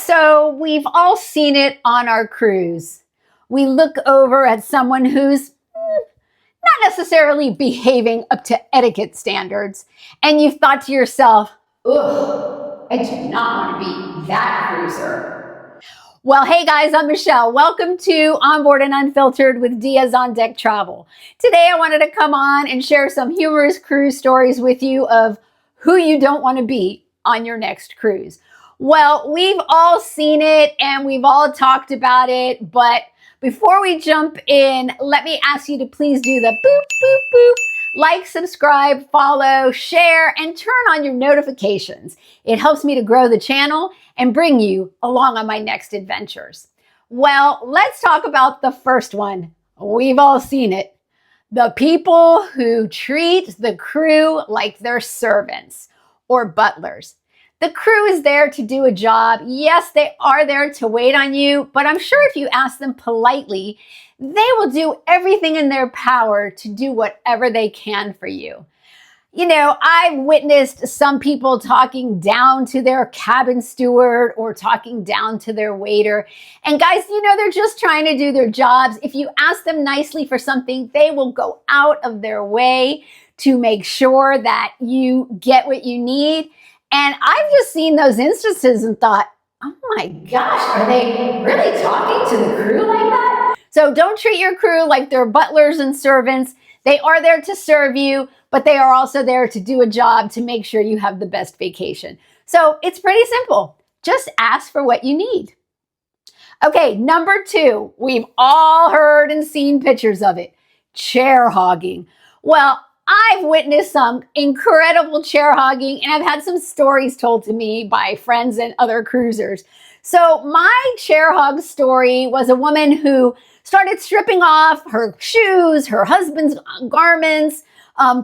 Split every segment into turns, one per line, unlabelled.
So we've all seen it on our cruise. We look over at someone who's not necessarily behaving up to etiquette standards, and you've thought to yourself, ugh, I do not want to be that cruiser. Well, hey guys, I'm Michelle. Welcome to Onboard and Unfiltered with Diaz on Deck Travel. Today I wanted to come on and share some humorous cruise stories with you of who you don't want to be on your next cruise. Well, we've all seen it and we've all talked about it, but before we jump in, let me ask you to please do the boop, boop, boop, like, subscribe, follow, share, and turn on your notifications. It helps me to grow the channel and bring you along on my next adventures. Well, let's talk about the first one. We've all seen it. The people who treat the crew like they're servants or butlers. The crew is there to do a job. Yes, they are there to wait on you, but I'm sure if you ask them politely, they will do everything in their power to do whatever they can for you. You know, I've witnessed some people talking down to their cabin steward or talking down to their waiter. And guys, you know, they're just trying to do their jobs. If you ask them nicely for something, they will go out of their way to make sure that you get what you need. And I've just seen those instances and thought, oh my gosh, are they really talking to the crew like that? So don't treat your crew like they're butlers and servants. They are there to serve you, but they are also there to do a job to make sure you have the best vacation. So it's pretty simple. Just ask for what you need. Okay, number 2, we've all heard and seen pictures of it. Chair hogging. Well, I've witnessed some incredible chair hogging, and I've had some stories told to me by friends and other cruisers. So my chair hog story was a woman who started stripping off her shoes, her husband's garments,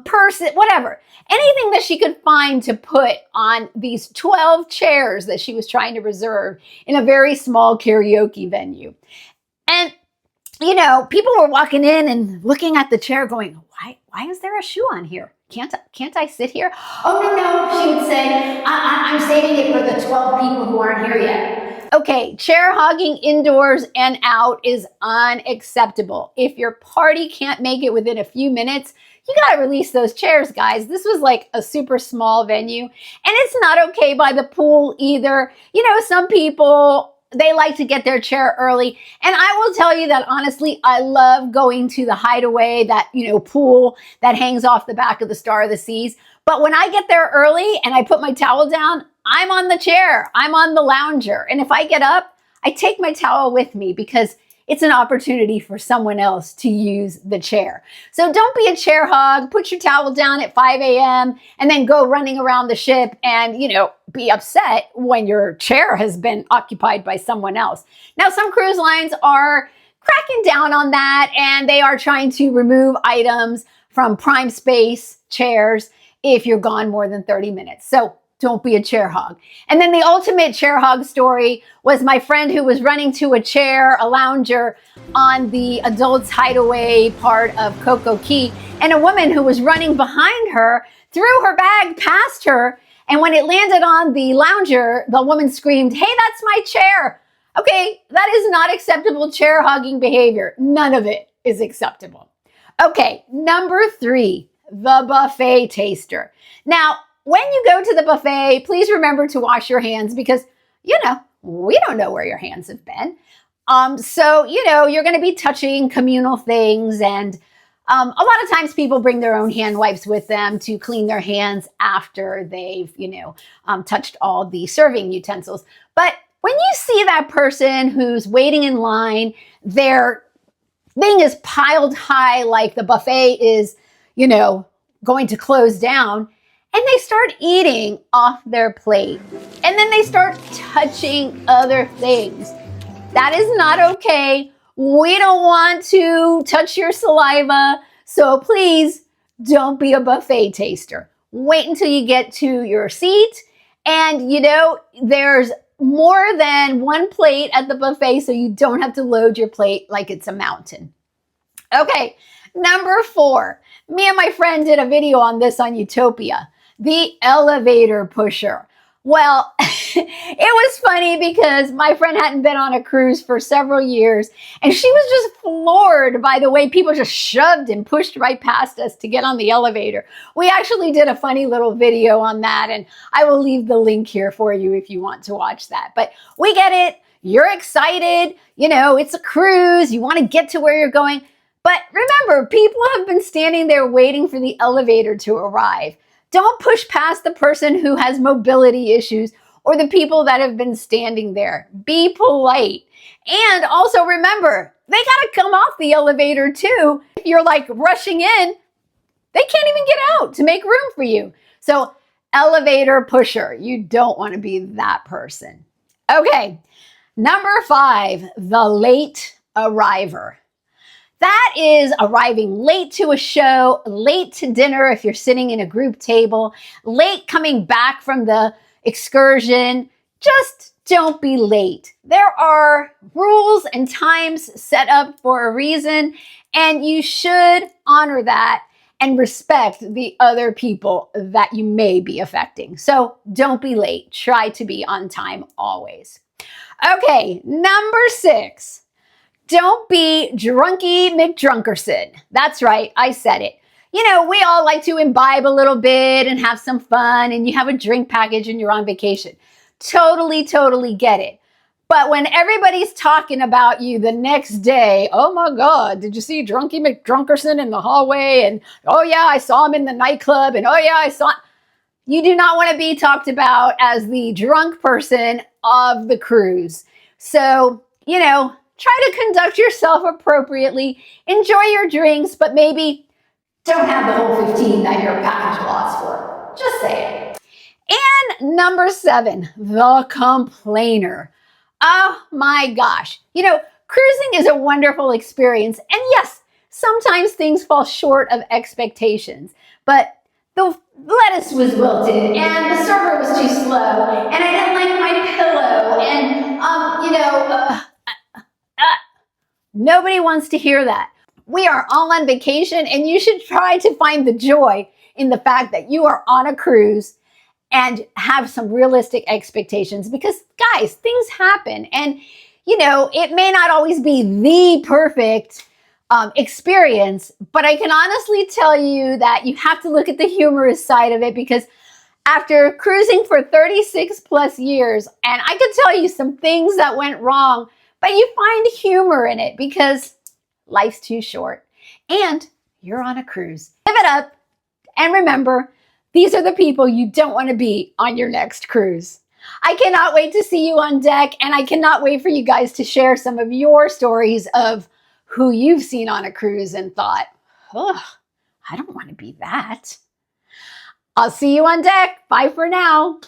purse, whatever. Anything that she could find to put on these 12 chairs that she was trying to reserve in a very small karaoke venue. And you know, people were walking in and looking at the chair going, why is there a shoe on here? Can't I sit here? Oh, no, she would say, I'm saving it for the 12 people who aren't here yet. Okay, chair hogging indoors and out is unacceptable. If your party can't make it within a few minutes, you got to release those chairs, guys. This was like a super small venue, and it's not okay by the pool either. You know, some people, they like to get their chair early. And I will tell you that honestly, I love going to the Hideaway, that, you know, pool that hangs off the back of the Star of the Seas. But when I get there early and I put my towel down, I'm on the chair, I'm on the lounger. And if I get up, I take my towel with me because it's an opportunity for someone else to use the chair. So don't be a chair hog. Put your towel down at 5 a.m. and then go running around the ship and, you know, be upset when your chair has been occupied by someone else. Now, some cruise lines are cracking down on that, and they are trying to remove items from prime space chairs if you're gone more than 30 minutes. So don't be a chair hog. And then the ultimate chair hog story was my friend who was running to a chair, a lounger, on the adults hideaway part of Coco Key. And a woman who was running behind her threw her bag past her. And when it landed on the lounger, the woman screamed, "Hey, that's my chair." Okay, that is not acceptable chair hogging behavior. None of it is acceptable. Okay, number 3, the buffet taster. Now, when you go to the buffet, please remember to wash your hands because, you know, we don't know where your hands have been. So, you know, you're going to be touching communal things, and a lot of times people bring their own hand wipes with them to clean their hands after they've, you know, touched all the serving utensils. But when you see that person who's waiting in line, their thing is piled high like the buffet is, you know, going to close down, and they start eating off their plate. And then they start touching other things. That is not okay. We don't want to touch your saliva. So please don't be a buffet taster. Wait until you get to your seat. And you know, there's more than one plate at the buffet, so you don't have to load your plate like it's a mountain. Okay, number 4. Me and my friend did a video on this on Utopia. The elevator pusher. Well, it was funny because my friend hadn't been on a cruise for several years, and she was just floored by the way people just shoved and pushed right past us to get on the elevator. We actually did a funny little video on that, and I will leave the link here for you if you want to watch that. But we get it. You're excited. You know, it's a cruise. You want to get to where you're going. But remember, people have been standing there waiting for the elevator to arrive. Don't push past the person who has mobility issues or the people that have been standing there. Be polite. And also remember, they got to come off the elevator too. If you're like rushing in, they can't even get out to make room for you. So elevator pusher, you don't want to be that person. Okay, number 5, the late arriver. That is arriving late to a show, late to dinner if you're sitting in a group table, late coming back from the excursion. Just don't be late. There are rules and times set up for a reason, and you should honor that and respect the other people that you may be affecting. So don't be late. Try to be on time always. Okay, number 6. Don't be drunky McDrunkerson. That's right, I said it. You know, we all like to imbibe a little bit and have some fun, and you have a drink package and you're on vacation. Totally get it. But when everybody's talking about you the next day, oh my God, did you see drunky McDrunkerson in the hallway? And oh yeah, I saw him in the nightclub. And oh yeah, I saw... You do not want to be talked about as the drunk person of the cruise. So, you know, try to conduct yourself appropriately. Enjoy your drinks, but maybe don't have the whole 15 that your package allows for. Just saying. And number 7, the complainer. Oh my gosh. You know, cruising is a wonderful experience. And yes, sometimes things fall short of expectations. But the lettuce was wilted, and the server was too slow, and I didn't like my pillow, and, nobody wants to hear that. We are all on vacation, and you should try to find the joy in the fact that you are on a cruise and have some realistic expectations because, guys, things happen. And, you know, it may not always be the perfect experience, but I can honestly tell you that you have to look at the humorous side of it because after cruising for 36 plus years, and I could tell you some things that went wrong, but you find humor in it because life's too short and you're on a cruise. Give it up and remember, these are the people you don't want to be on your next cruise. I cannot wait to see you on deck, and I cannot wait for you guys to share some of your stories of who you've seen on a cruise and thought, ugh, I don't want to be that. I'll see you on deck. Bye for now.